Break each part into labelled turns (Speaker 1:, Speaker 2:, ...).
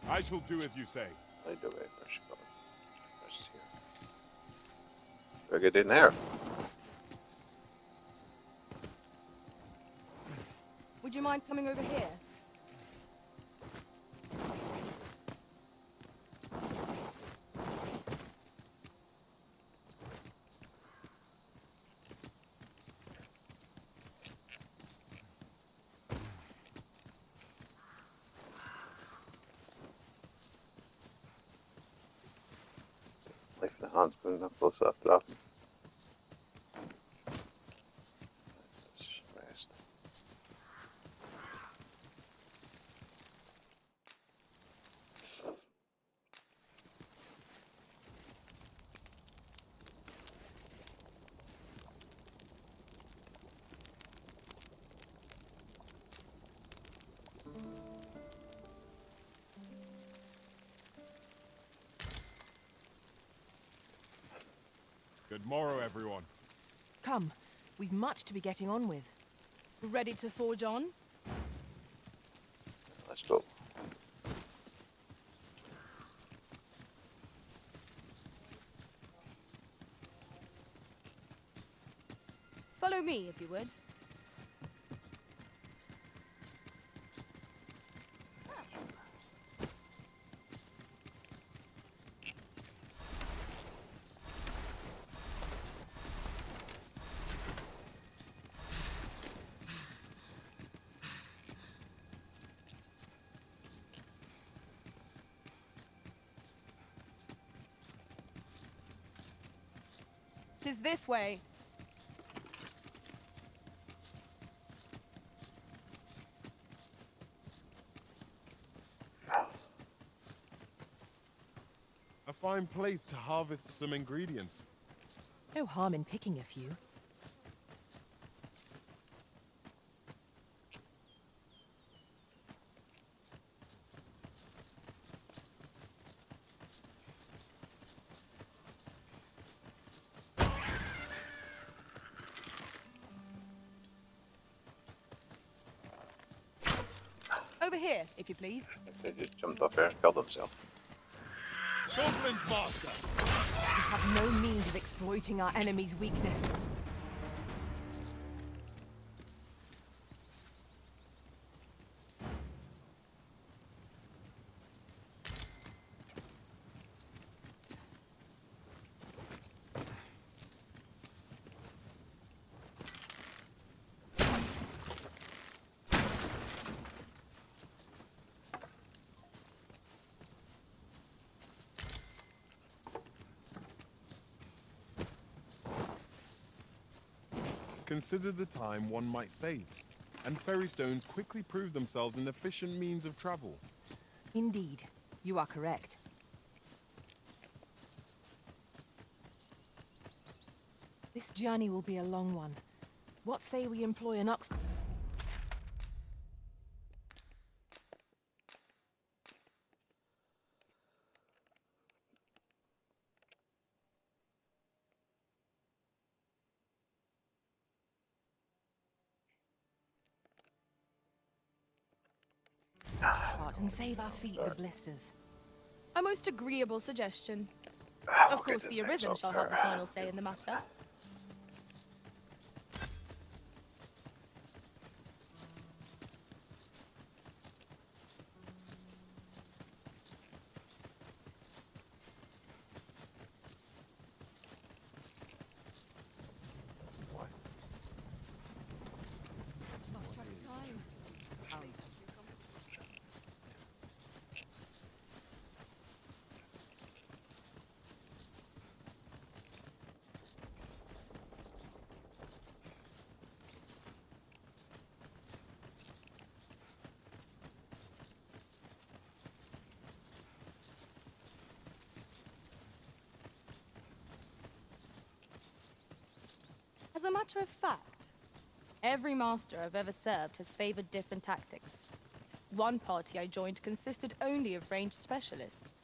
Speaker 1: I shall do as you say.
Speaker 2: Right away, where's she going? Where's here? We'll get in there.
Speaker 3: Would you mind coming over here?
Speaker 2: Lift the hands going up close up to that. Let's rest.
Speaker 1: Good morrow, everyone.
Speaker 4: Come, we've much to be getting on with.
Speaker 3: Ready to forge on?
Speaker 2: Let's go.
Speaker 3: Follow me, if you would. Tis this way.
Speaker 1: A fine place to harvest some ingredients.
Speaker 4: No harm in picking a few.
Speaker 3: Over here, if you please.
Speaker 2: They just jumped off there and killed himself.
Speaker 1: Goblin's master!
Speaker 4: We have no means of exploiting our enemy's weakness.
Speaker 1: Consider the time one might save, and ferry stones quickly prove themselves an efficient means of travel.
Speaker 4: Indeed, you are correct. This journey will be a long one. What say we employ an ox... cart and save our feet the blisters.
Speaker 3: A most agreeable suggestion. Of course, the Arisen shall have the final say in the matter. Lost track of time. As a matter of fact, every master I've ever served has favored different tactics. One party I joined consisted only of ranged specialists.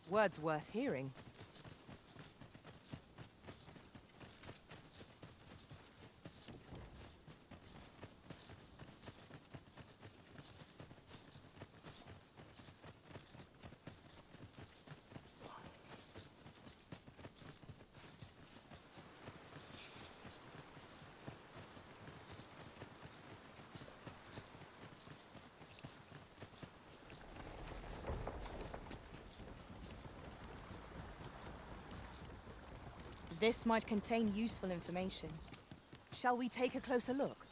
Speaker 4: Words worth hearing.
Speaker 3: This might contain useful information.
Speaker 4: Shall we take a closer look?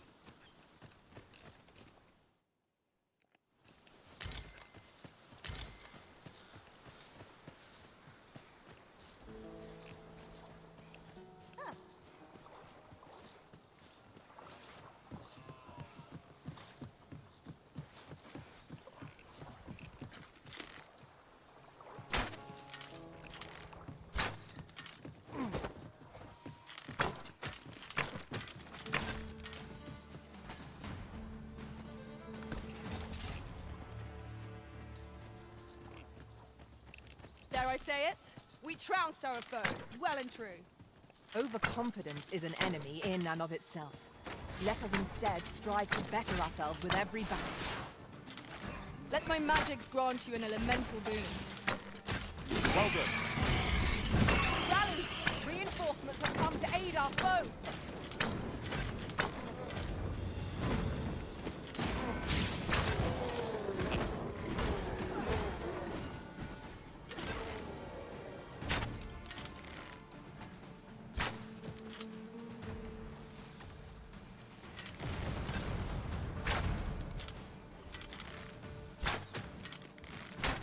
Speaker 3: Dare I say it? We trounced our foe, well and true.
Speaker 4: Overconfidence is an enemy in and of itself. Let us instead strive to better ourselves with every battle.
Speaker 3: Let my magics grant you an elemental boon.
Speaker 1: Well done.
Speaker 3: Rally! Reinforcements have come to aid our foe!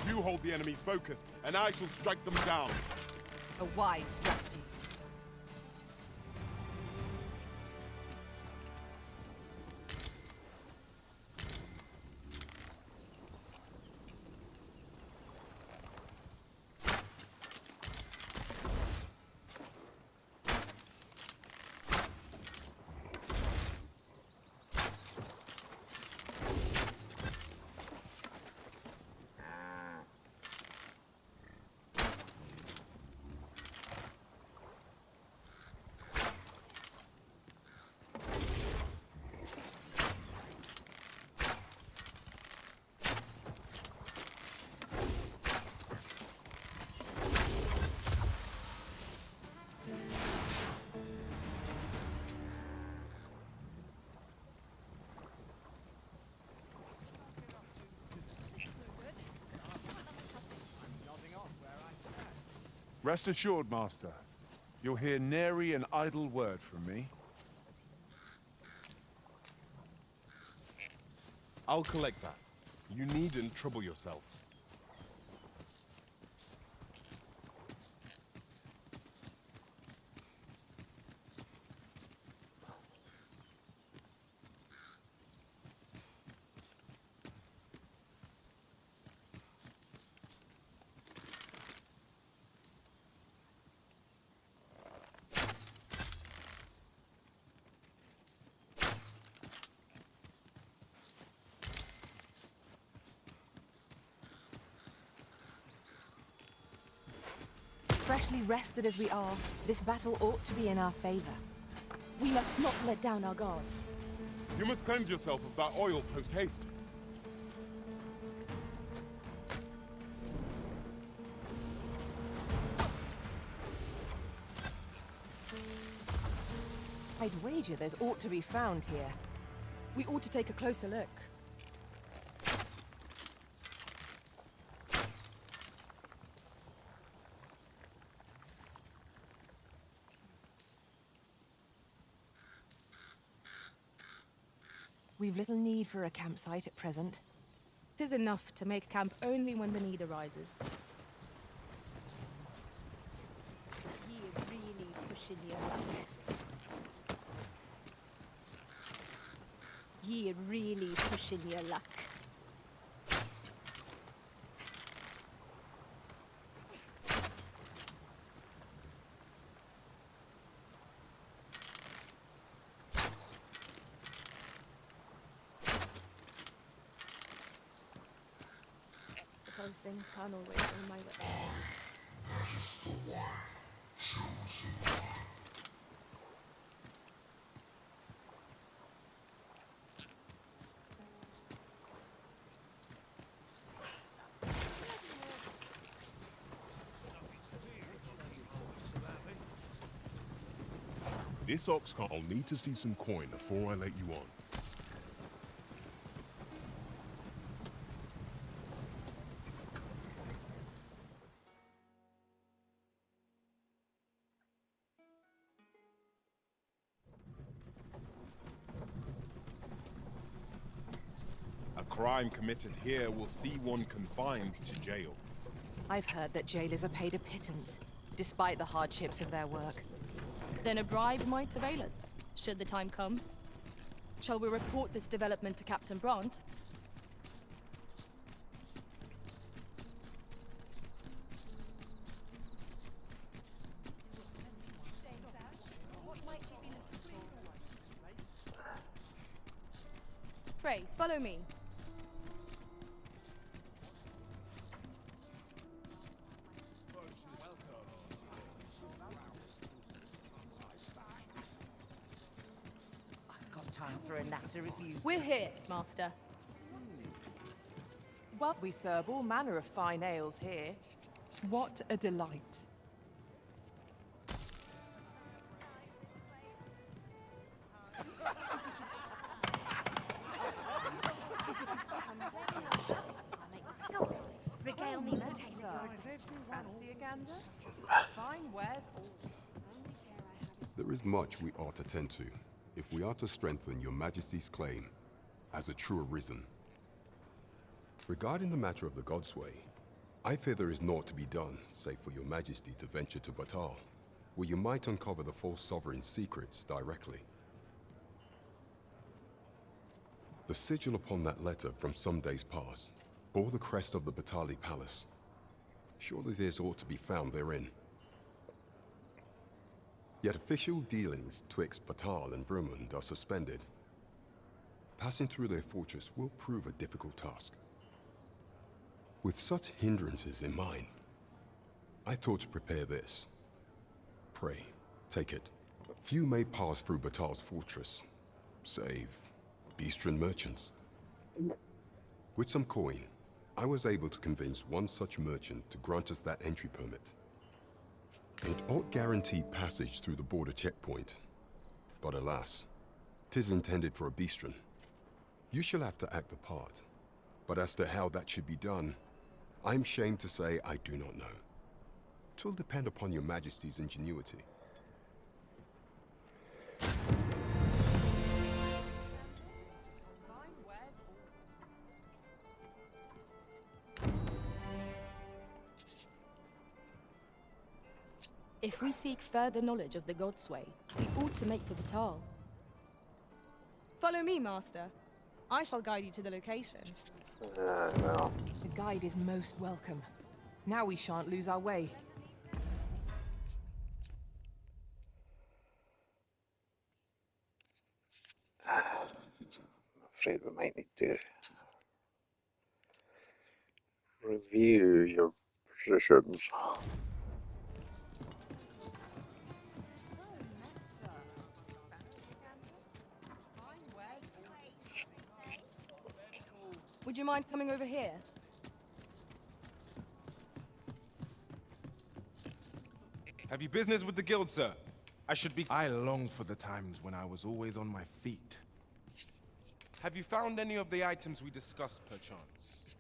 Speaker 1: You hold the enemy's focus, and I shall strike them down.
Speaker 4: A wise strategy.
Speaker 1: Rest assured, Master. You'll hear nary an idle word from me. I'll collect that. You needn't trouble yourself.
Speaker 4: Freshly rested as we are, this battle ought to be in our favor.
Speaker 3: We must not let down our guard.
Speaker 1: You must cleanse yourself of that oil post-haste.
Speaker 4: I'd wager there's aught to be found here.
Speaker 3: We ought to take a closer look.
Speaker 4: We've little need for a campsite at present.
Speaker 3: 'Tis enough to make camp only when the need arises.
Speaker 5: You're really pushing your luck. You're really pushing your luck.
Speaker 3: Suppose things can't always go my way.
Speaker 6: That is the one chosen one.
Speaker 7: This ox cart will need to see some coin before I let you on.
Speaker 1: crime committed here will see one confined to jail.
Speaker 4: I've heard that jailers are paid a pittance, despite the hardships of their work.
Speaker 3: Then a bribe might avail us, should the time come. Shall we report this development to Captain Brandt? Pray, follow me.
Speaker 8: Got time for a natter if you...
Speaker 3: We're here, Master.
Speaker 4: Well, we serve all manner of fine ales here.
Speaker 9: What a delight.
Speaker 5: Regale me with
Speaker 4: Fancy a gander? Fine wares all.
Speaker 7: There is much we ought to tend to, if we are to strengthen your Majesty's claim as a true arisen. Regarding the matter of the Godsway, I fear there is naught to be done, save for your Majesty to venture to Batal, where you might uncover the false sovereign's secrets directly. The sigil upon that letter from some days past bore the crest of the Batali Palace. Surely there's aught to be found therein. Yet official dealings twixt Batal and Vermund are suspended. Passing through their fortress will prove a difficult task. With such hindrances in mind, I thought to prepare this. Pray, take it. Few may pass through Batal's fortress, save Beastren merchants. With some coin, I was able to convince one such merchant to grant us that entry permit. It ought guaranteed passage through the border checkpoint. But alas, 'tis intended for a Beastren. You shall have to act the part. But as to how that should be done, I'm shamed to say I do not know. 'Twill depend upon your Majesty's ingenuity.
Speaker 3: If we seek further knowledge of the Godsway, we ought to make for Batal. Follow me, Master. I shall guide you to the location.
Speaker 2: Well,
Speaker 4: The guide is most welcome. Now we shan't lose our way.
Speaker 2: I'm afraid we might need to review your positions.
Speaker 3: Would you mind coming over here?
Speaker 1: Have you business with the guild, sir? I should be...
Speaker 10: I long for the times when I was always on my feet.
Speaker 1: Have you found any of the items we discussed, perchance?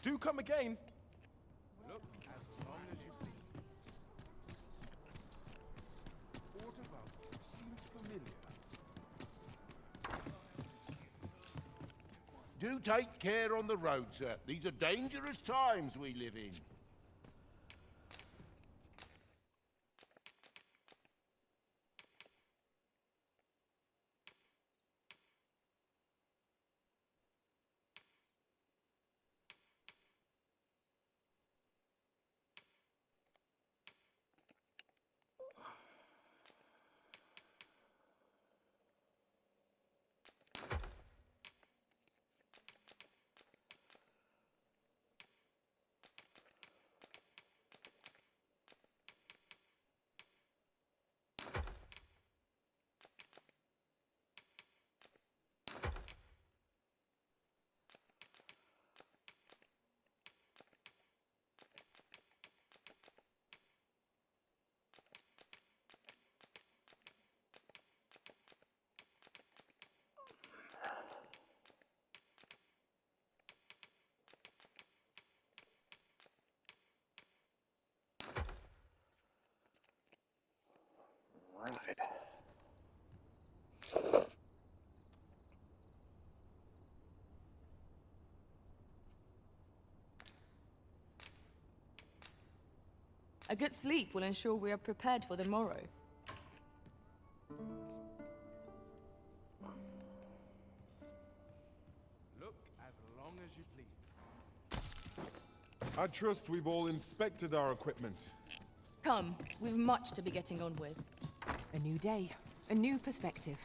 Speaker 10: Do come again. Look as long as you please. What about it seems familiar?
Speaker 11: Do take care on the road, sir. These are dangerous times we live in.
Speaker 2: Right.
Speaker 3: A good sleep will ensure we are prepared for the morrow.
Speaker 10: Look as long as you please.
Speaker 1: I trust we've all inspected our equipment.
Speaker 3: Come, we've much to be getting on with.
Speaker 4: A new day, a new perspective.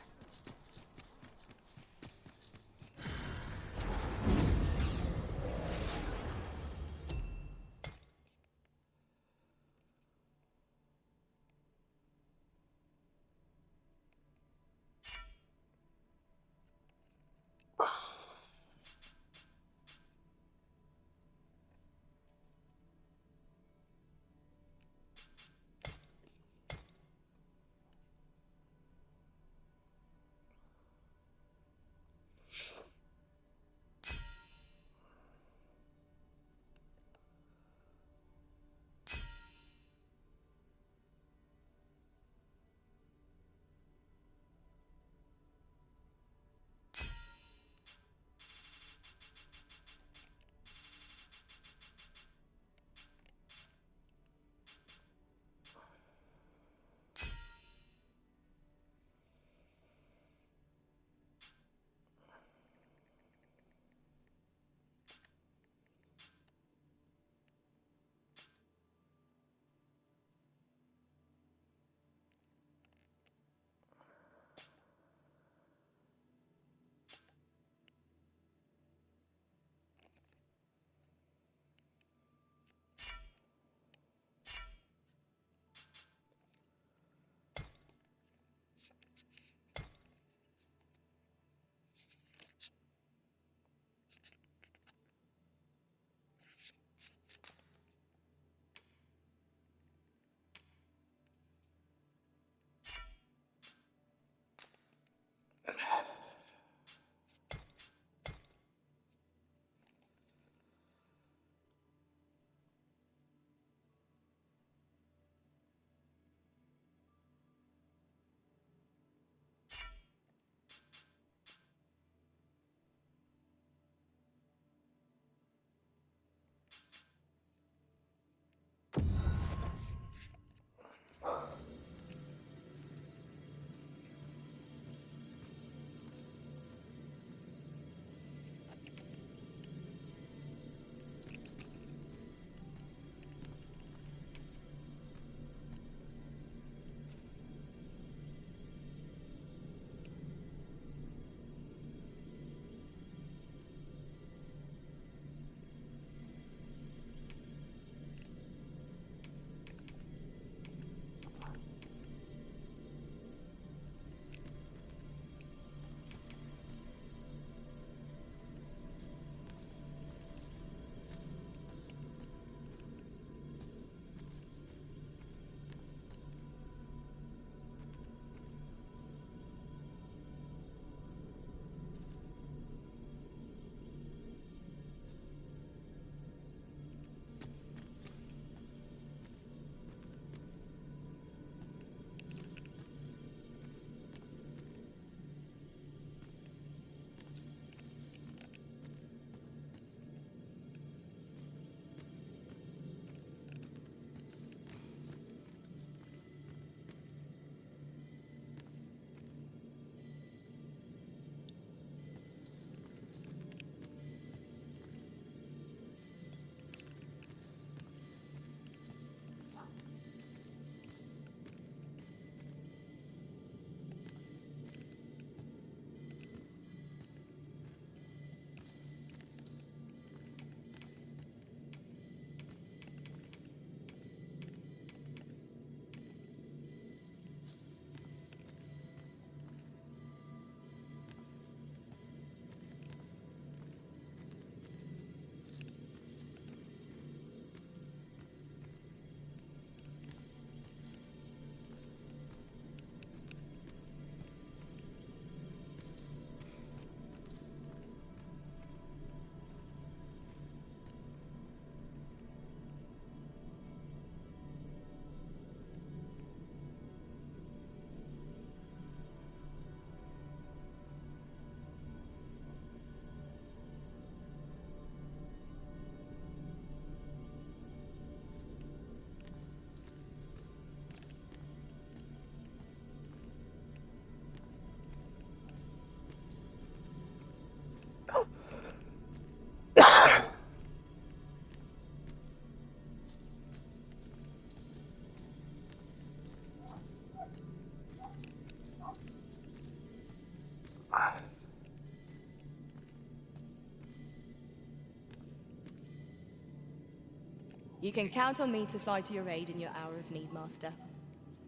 Speaker 3: You can count on me to fly to your aid in your hour of need, Master.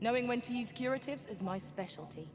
Speaker 3: Knowing when to use curatives is my specialty.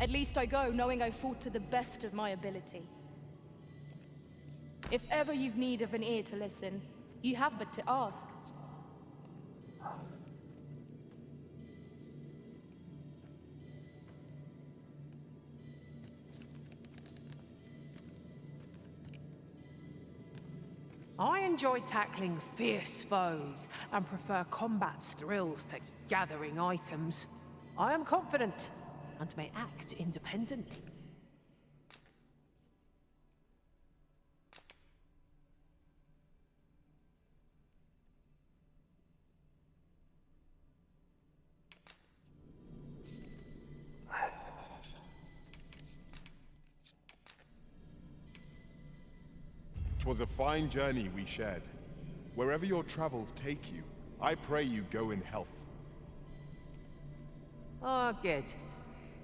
Speaker 3: At least I go knowing I fought to the best of my ability. If ever you've need of an ear to listen, you have but to ask.
Speaker 12: I enjoy tackling fierce foes and prefer combat's thrills to gathering items. I am confident and may act independently.
Speaker 1: "'Twas a fine journey we shared. Wherever your travels take you, I pray you go in health."
Speaker 12: Ah, good.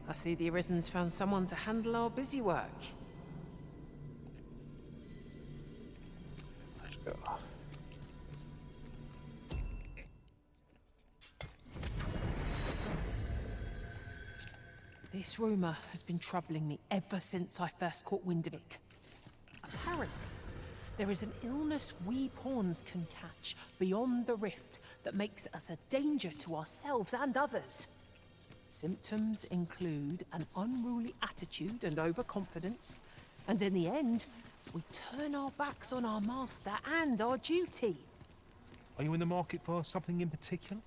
Speaker 12: I see the Arisen's found someone to handle our busy work.
Speaker 2: Let's go.
Speaker 12: This rumor has been troubling me ever since I first caught wind of it. Apparently, there is an illness we pawns can catch beyond the rift that makes us a danger to ourselves and others. Symptoms include an unruly attitude and overconfidence, and in the end, we turn our backs on our master and our duty.
Speaker 10: Are you in the market for something in particular?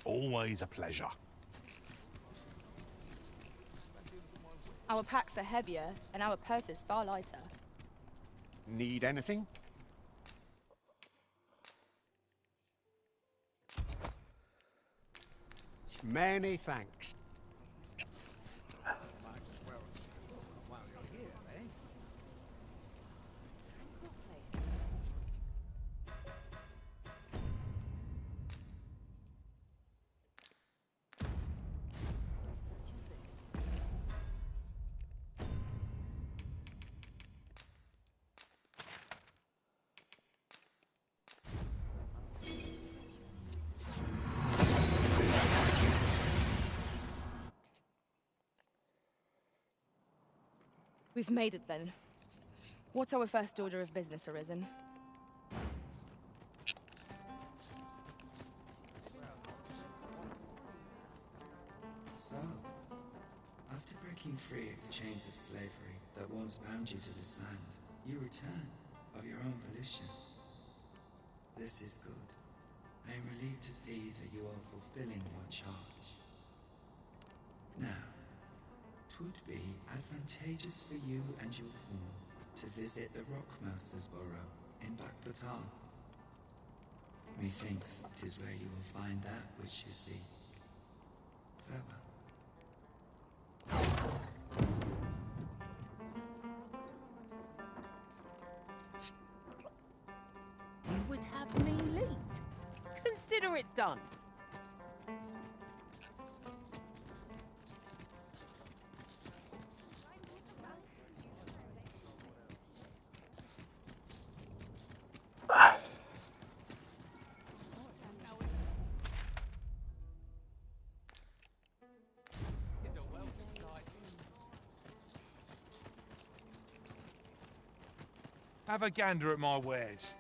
Speaker 10: Always a pleasure.
Speaker 3: Our packs are heavier, and our purses far lighter.
Speaker 11: Need anything? Many thanks.
Speaker 3: We've made it then. What's our first order of business, Arisen?
Speaker 13: So, after breaking free of the chains of slavery that once bound you to this land, you return of your own volition. This is good. I am relieved to see that you are fulfilling your charge. Now, 'twould be advantageous for you and your pawn to visit the Rockmaster's Burrow in Backbatal. Methinks 'tis where you will find that which you seek. Farewell.
Speaker 12: You would have me lead. Consider it done.
Speaker 10: Have a gander at my wares.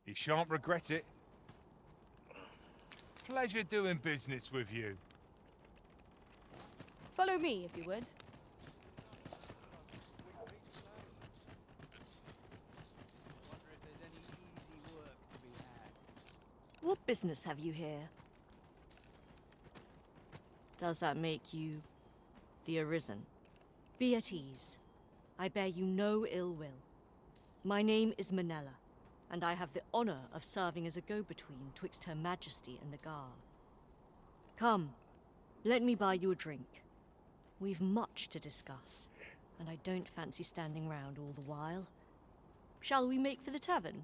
Speaker 10: You shan't regret it. Pleasure doing business with you.
Speaker 3: Follow me, if you would.
Speaker 8: What business have you here? Does that make you the Arisen? Be at ease. I bear you no ill will. My name is Manella, and I have the honor of serving as a go-between twixt Her Majesty and the Guard. Come, let me buy you a drink. We've much to discuss, and I don't fancy standing round all the while. Shall we make for the tavern?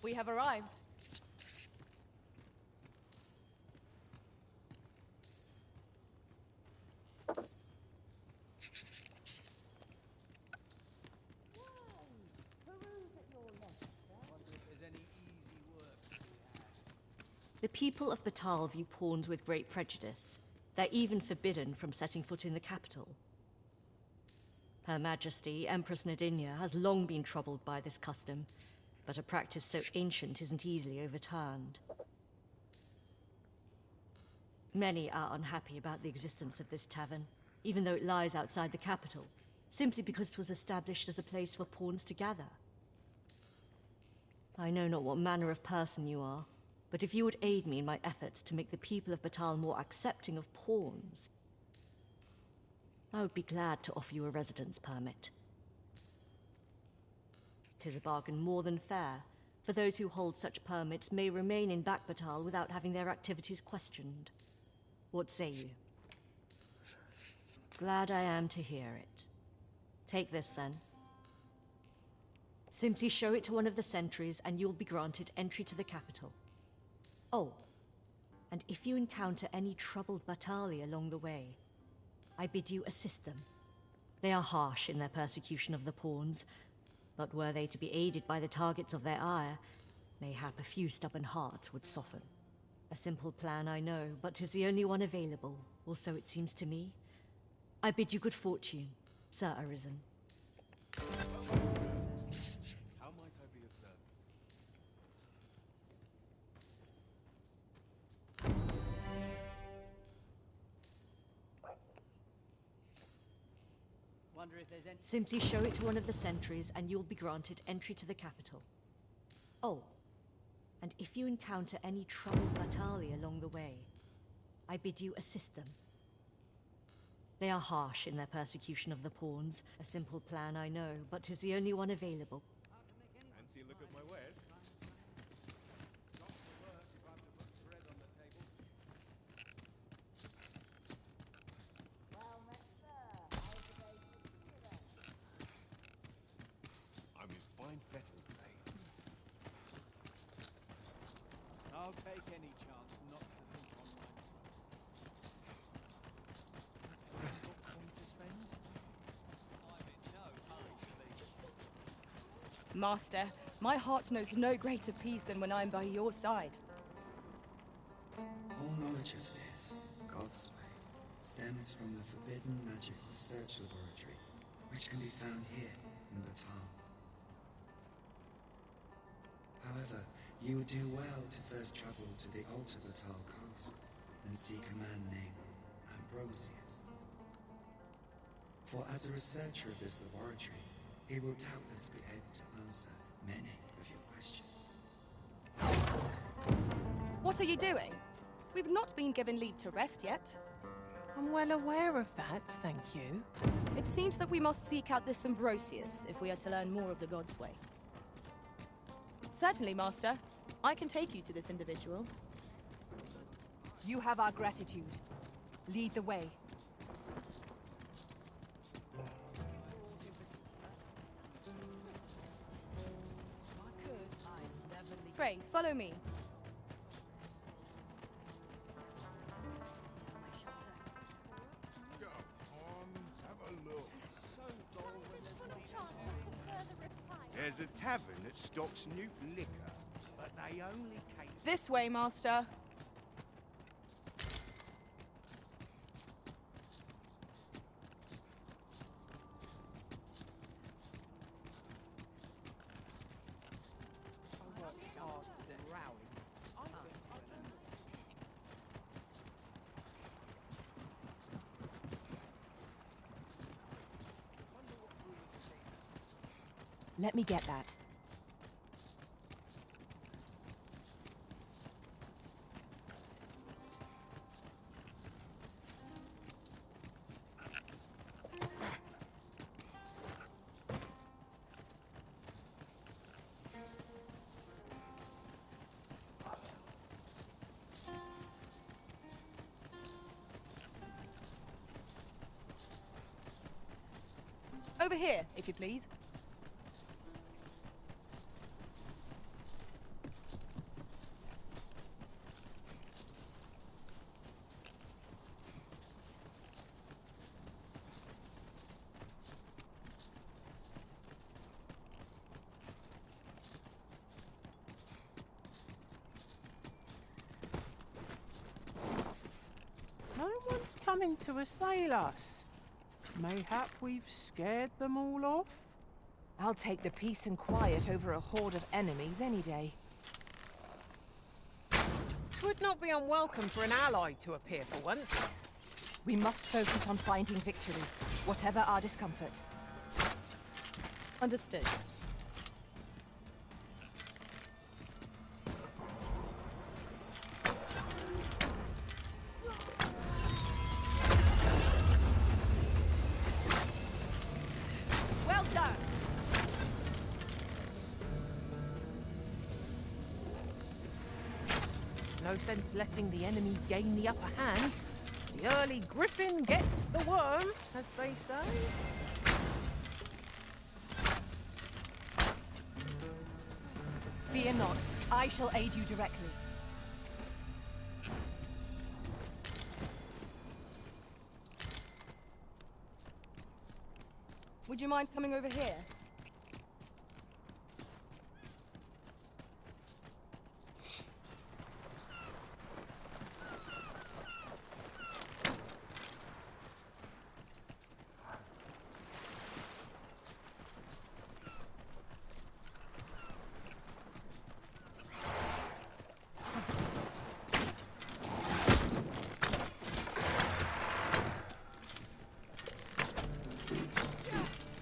Speaker 3: We have arrived.
Speaker 8: The people of Batal view pawns with great prejudice. They're even forbidden from setting foot in the capital. Her Majesty, Empress Nadinia, has long been troubled by this custom, but a practice so ancient isn't easily overturned. Many are unhappy about the existence of this tavern, even though it lies outside the capital, simply because it was established as a place for pawns to gather. I know not what manner of person you are, but if you would aid me in my efforts to make the people of Batal more accepting of pawns, I would be glad to offer you a residence permit. 'Tis a bargain more than fair, for those who hold such permits may remain in Batal without having their activities questioned. What say you? Glad I am to hear it. Take this, then. Simply show it to one of the sentries, and you'll be granted entry to the capital. Oh, and if you encounter any troubled Batali along the way, I bid you assist them. They are harsh in their persecution of the pawns, but were they to be aided by the targets of their ire, mayhap a few stubborn hearts would soften. A simple plan, I know, but 'tis the only one available, or so it seems to me. I bid you good fortune, Sir Arisen.
Speaker 1: How might I be of service?
Speaker 8: Wonder if there's any... Simply show it to one of the sentries, and you'll be granted entry to the capital. Oh, and if you encounter any troubled Batali along the way, I bid you assist them. They are harsh in their persecution of the pawns. A simple plan, I know, but 'tis the only one available.
Speaker 1: Fancy a look at my wares? I'm in fine fettle today.
Speaker 10: I'll take any chance not to think on my got coin to spend? I'm in no hurry to leave.
Speaker 3: Master, my heart knows no greater peace than when I'm by your side.
Speaker 13: All knowledge of this, God's way, stems from the forbidden magic research laboratory, which can be found here in Batal. However, you would do well to first travel to the Alta Batal coast and seek a man named Ambrosius. For as a researcher of this laboratory, he will doubtless be able to answer many of your questions.
Speaker 3: What are you doing? We've not been given leave to rest yet.
Speaker 12: I'm well aware of that, thank you.
Speaker 3: It seems that we must seek out this Ambrosius if we are to learn more of the God's way. Certainly, Master. I can take you to this individual.
Speaker 4: You have our gratitude. Lead the way.
Speaker 3: Pray, follow me.
Speaker 11: Go on, have a look.
Speaker 10: There's a tavern that stocks new liquor, but they only cater...
Speaker 3: This way, Master.
Speaker 4: Let me get that.
Speaker 3: Over here, if you please.
Speaker 12: No one's coming to assail us. Mayhap we've scared them all off?
Speaker 4: I'll take the peace and quiet over a horde of enemies any day.
Speaker 12: 'Twould not be unwelcome for an ally to appear for once.
Speaker 4: We must focus on finding victory, whatever our discomfort.
Speaker 3: Understood.
Speaker 4: Well done!
Speaker 12: No sense letting the enemy gain the upper hand. The early griffin gets the worm, as they say.
Speaker 4: Fear not, I shall aid you directly.
Speaker 3: Would you mind coming over here?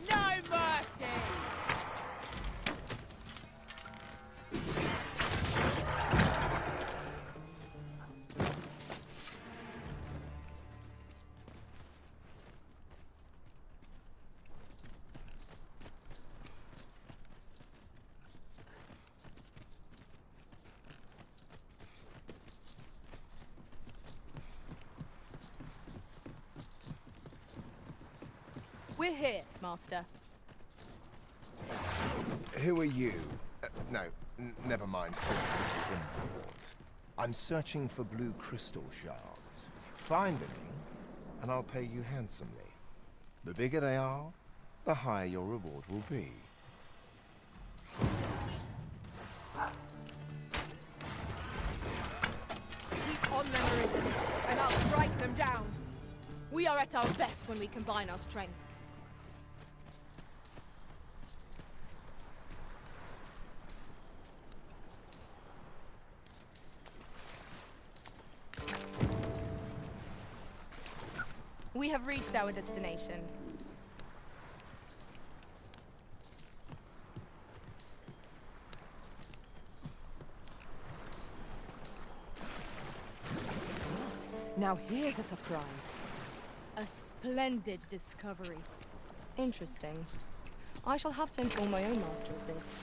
Speaker 12: No mercy!
Speaker 3: We're here, Master.
Speaker 14: Who are you? No, never mind. Physically import. I'm searching for blue crystal shards. Find any, and I'll pay you handsomely. The bigger they are, the higher your reward will be.
Speaker 3: Keep on them, Arisen, and I'll strike them down. We are at our best when we combine our strength. We have reached our destination.
Speaker 4: Now here's a surprise.
Speaker 3: A splendid discovery. Interesting. I shall have to inform my own master of this.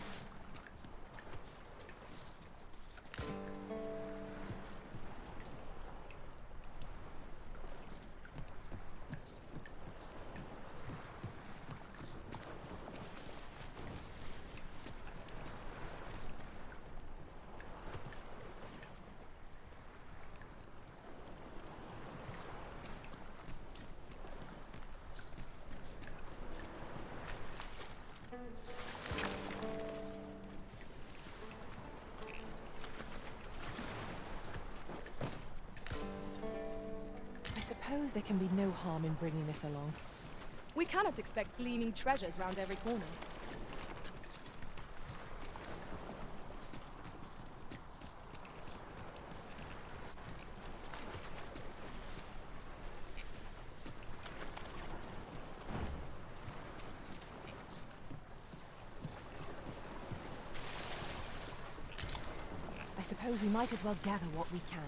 Speaker 4: I suppose there can be no harm in bringing this along.
Speaker 3: We cannot expect gleaming treasures round every corner.
Speaker 4: suppose we might as well gather what we can.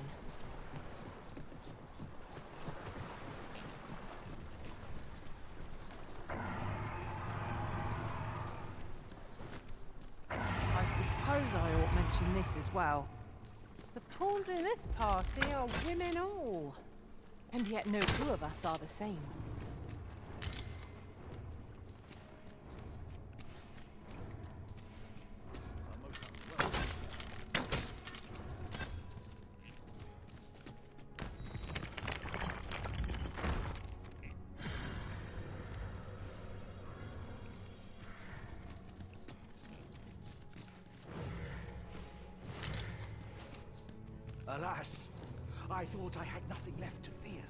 Speaker 12: I suppose I ought mention this as well. The pawns in this party are women all.
Speaker 4: And yet no two of us are the same.
Speaker 10: Alas, I thought I had nothing left to fear.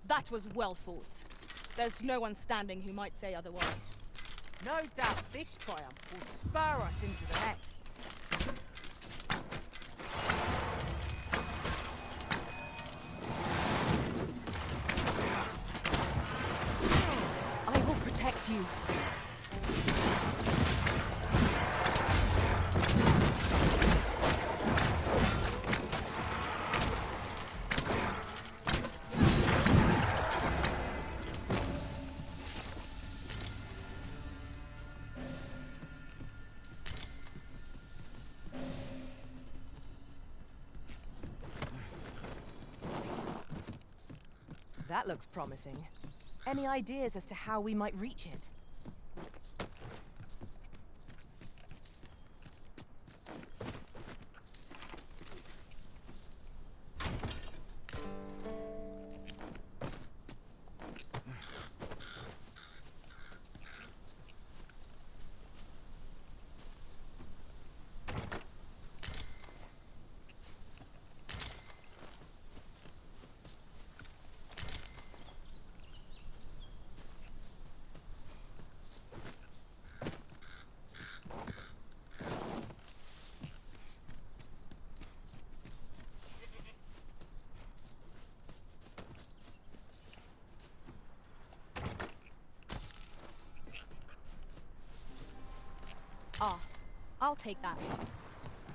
Speaker 3: That was well fought. There's no one standing who might say otherwise.
Speaker 12: No doubt this triumph will spur us into the next.
Speaker 4: I will protect you. That looks promising. Any ideas as to how we might reach it?
Speaker 3: Ah, I'll take that.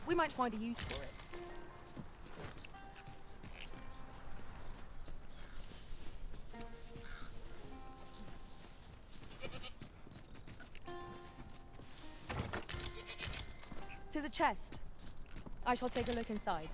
Speaker 3: We might find a use for it. Tis a chest. I shall take a look inside.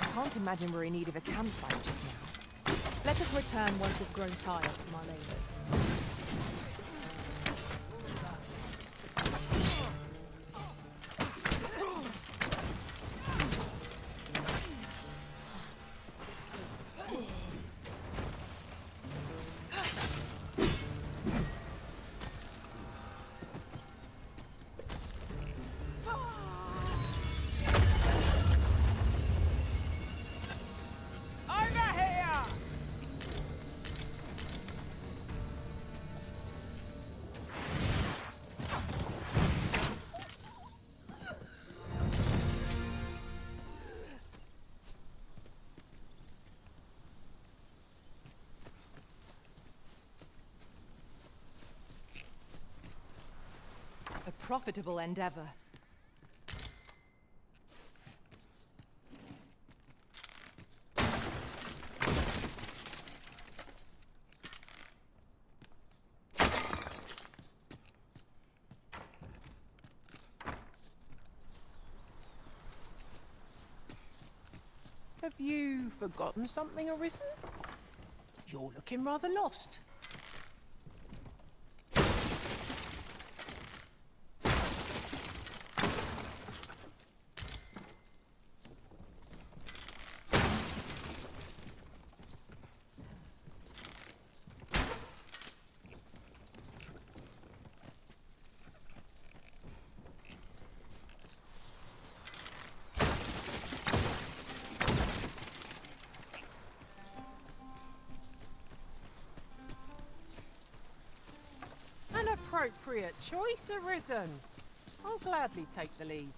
Speaker 4: I can't imagine we're in need of a campsite just now.
Speaker 3: Let us return once we've grown tired from our labors.
Speaker 4: profitable endeavor.
Speaker 12: Have you forgotten something, Arisen? You're looking rather lost. An appropriate choice, Arisen. I'll gladly take the lead.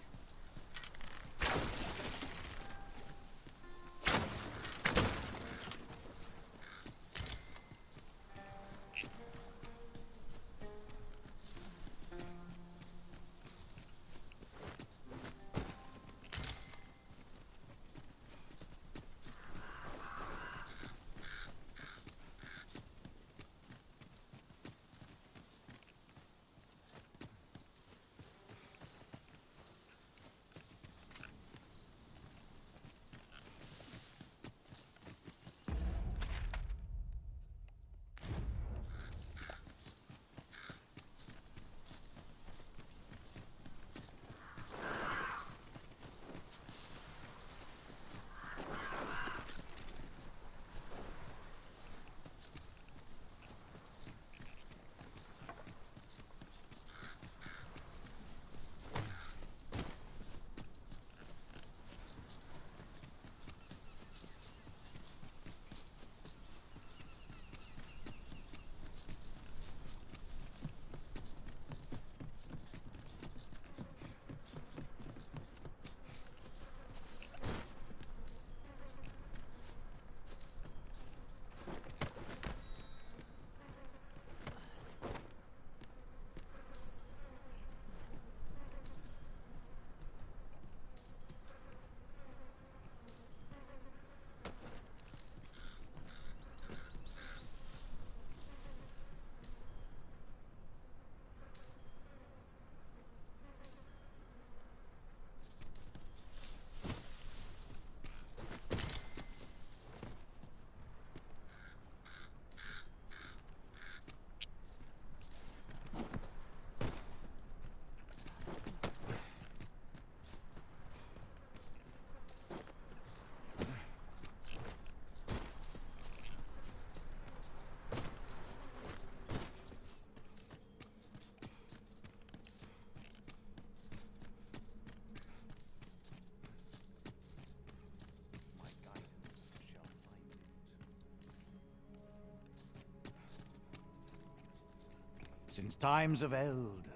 Speaker 10: Since times of eld,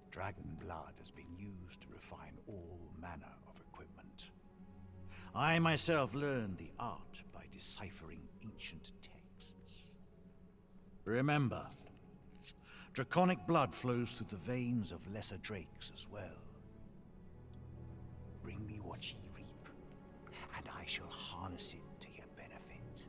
Speaker 10: dragon blood has been used to refine all manner of equipment. I myself learned the art by deciphering ancient texts. Remember, draconic blood flows through the veins of lesser drakes as well. Bring me what ye reap, and I shall harness it to your benefit.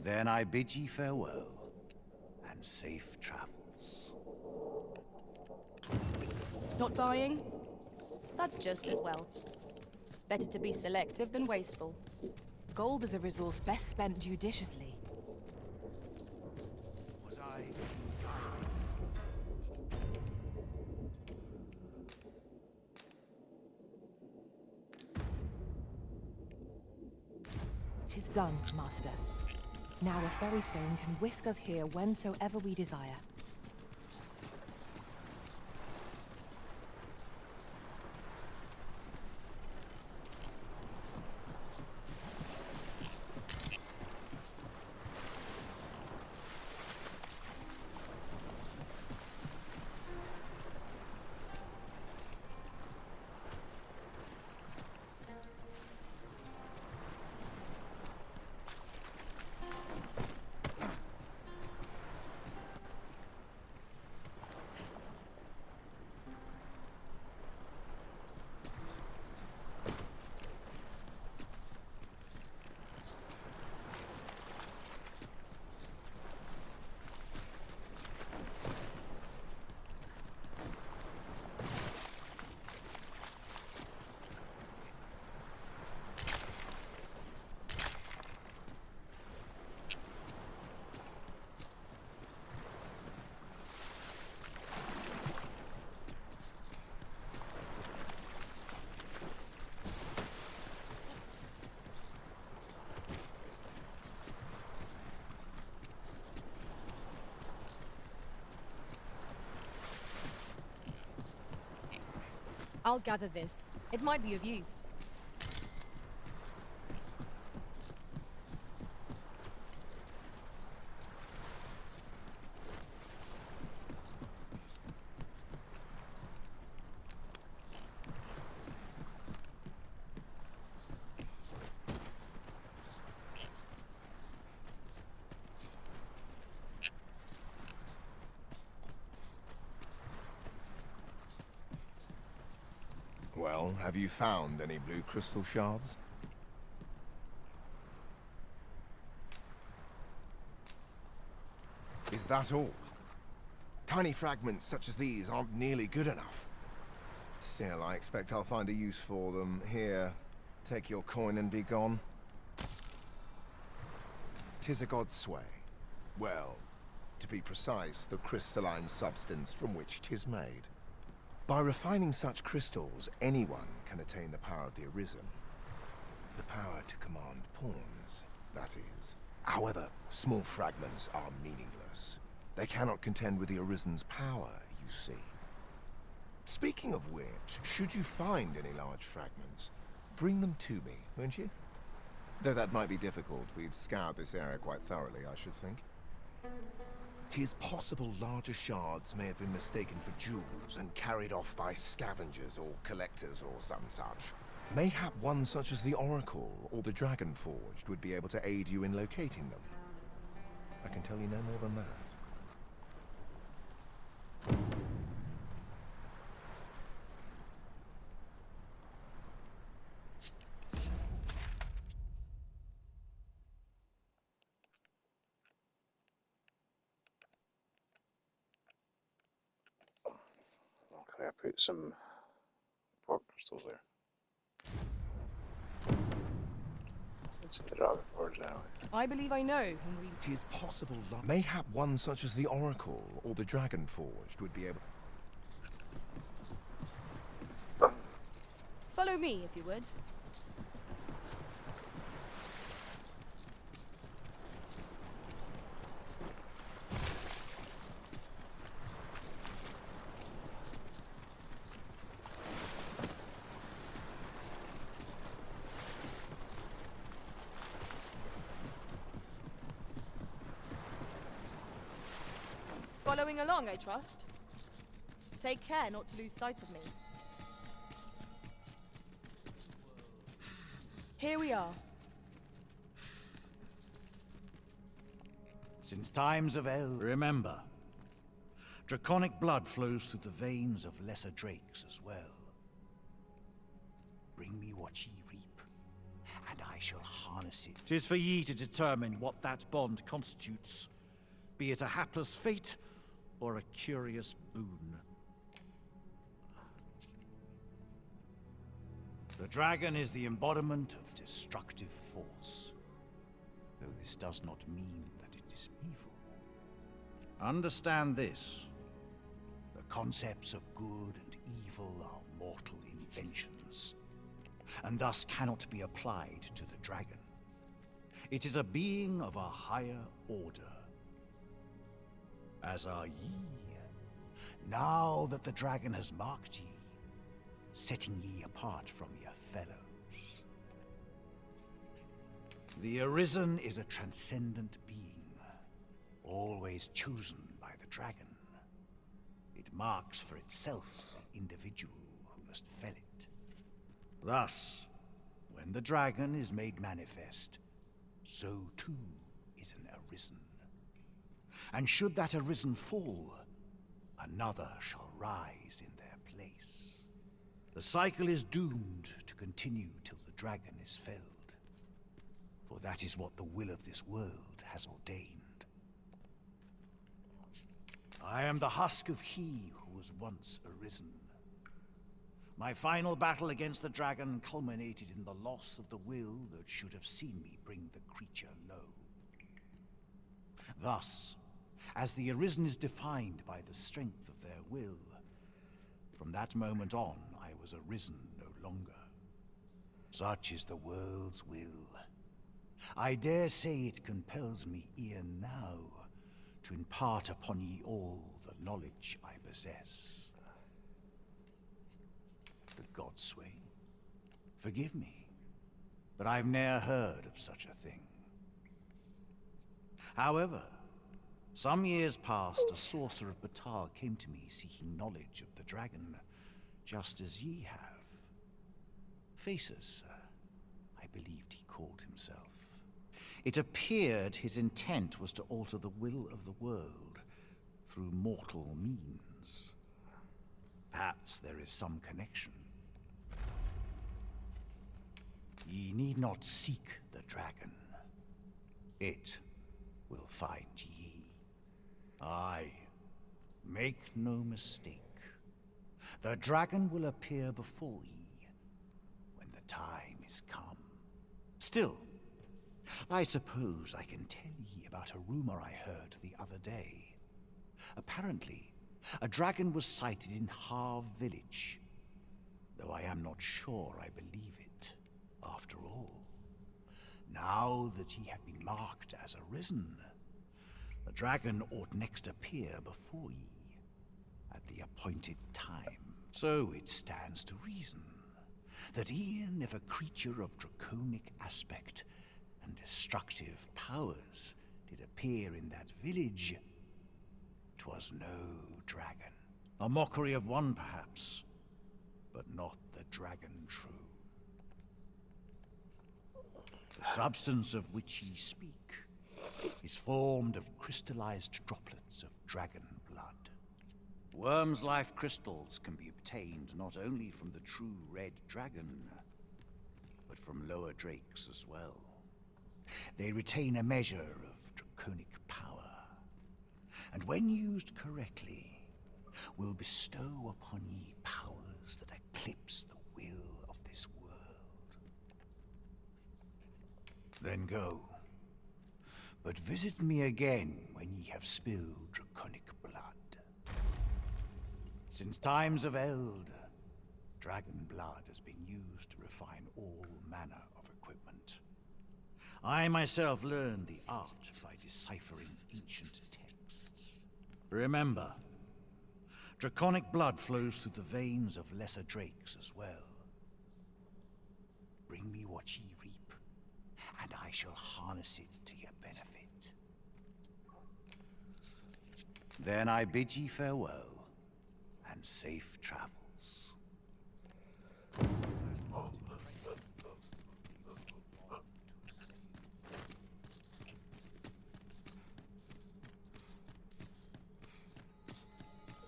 Speaker 10: Then I bid ye farewell. and safe travels.
Speaker 3: Not buying? That's just as well. Better to be selective than wasteful.
Speaker 4: Gold is a resource best spent judiciously.
Speaker 10: Was I
Speaker 4: "'Tis done, Master. Now a ferry stone can whisk us here whensoever we desire.
Speaker 3: I'll gather this. It might be of use.
Speaker 14: Well, have you found any blue crystal shards? Is that all? Tiny fragments such as these aren't nearly good enough. Still, I expect I'll find a use for them. Here, take your coin and be gone. 'Tis a god's sway. Well, to be precise, the crystalline substance from which 'tis made. By refining such crystals, anyone can attain the power of the Arisen. The power to command pawns, that is. However, small fragments are meaningless. They cannot contend with the Arisen's power, you see. Speaking of which, should you find any large fragments, bring them to me, won't you? Though that might be difficult, we've scoured this area quite thoroughly, I should think. 'Tis possible larger shards may have been mistaken for jewels and carried off by scavengers or collectors or some such. Mayhap one such as the Oracle or the Dragon Forged would be able to aid you in locating them. I can tell you no more than that.
Speaker 2: Okay, I put some port crystals there. It's in the Dragon Forge now.
Speaker 3: I believe I know whom we...
Speaker 14: 'Tis possible mayhap one such as the Oracle or the Dragon Forged would be able...
Speaker 3: Follow me, if you would. Following along, I trust. Take care not to lose sight of me. Here we are.
Speaker 10: Since times of Eld, remember, draconic blood flows through the veins of lesser drakes as well. Bring me what ye reap, and I shall harness it. 'Tis for ye to determine what that bond constitutes. be it a hapless fate or a curious boon. The dragon is the embodiment of destructive force, though this does not mean that it is evil. Understand this. The concepts of good and evil are mortal inventions, and thus cannot be applied to the dragon. It is a being of a higher order. As are ye, now that the dragon has marked ye, setting ye apart from your fellows. The Arisen is a transcendent being, always chosen by the dragon. It marks for itself the individual who must fell it. Thus, when the dragon is made manifest, so too is an Arisen. And should that Arisen fall, another shall rise in their place. The cycle is doomed to continue till the dragon is felled, for that is what the will of this world has ordained. I am the husk of he who was once Arisen. My final battle against the dragon culminated in the loss of the will that should have seen me bring the creature low. Thus, as the Arisen is defined by the strength of their will, from that moment on, I was Arisen no longer. Such is the world's will. I dare say it compels me e'en now to impart upon ye all the knowledge I possess. The Godsway, forgive me, but I've ne'er heard of such a thing. However, some years past, a sorcerer of Batal came to me seeking knowledge of the dragon, just as ye have. Faces, sir, I believed he called himself. It appeared his intent was to alter the will of the world through mortal means. Perhaps there is some connection. Ye need not seek the dragon. It will find ye. Aye, make no mistake. The dragon will appear before ye when the time is come. Still, I suppose I can tell ye about a rumor I heard the other day. Apparently, a dragon was sighted in Harv village, though I am not sure I believe it, after all. Now that ye have been marked as Arisen, the dragon ought next appear before ye at the appointed time. So it stands to reason that e'en if a creature of draconic aspect and destructive powers did appear in that village, 'twas no dragon. A mockery of one, perhaps, but not the dragon true. The substance of which ye speak is formed of crystallized droplets of dragon blood. Worm's life crystals can be obtained not only from the true red dragon, but from lower drakes as well. They retain a measure of draconic power, and when used correctly, will bestow upon ye powers that eclipse the will of this world. Then go. But visit me again when ye have spilled draconic blood. Since times of Eld, dragon blood has been used to refine all manner of equipment. I myself learned the art by deciphering ancient texts. Remember, draconic blood flows through the veins of lesser drakes as well. Bring me what ye reap, and I shall harness it to your benefit. Then I bid ye farewell, and safe travels.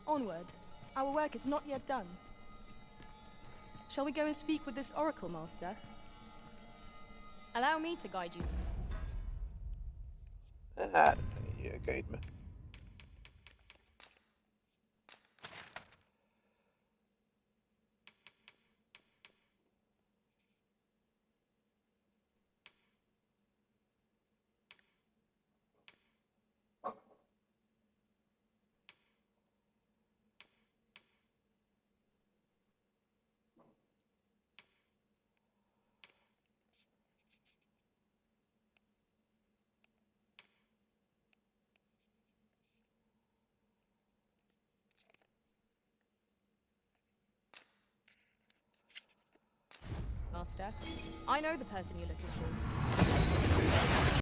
Speaker 3: Onward. Our work is not yet done. Shall we go and speak with this Oracle Master? Allow me to guide you.
Speaker 2: You guide me.
Speaker 3: Master. I know the person you're looking for.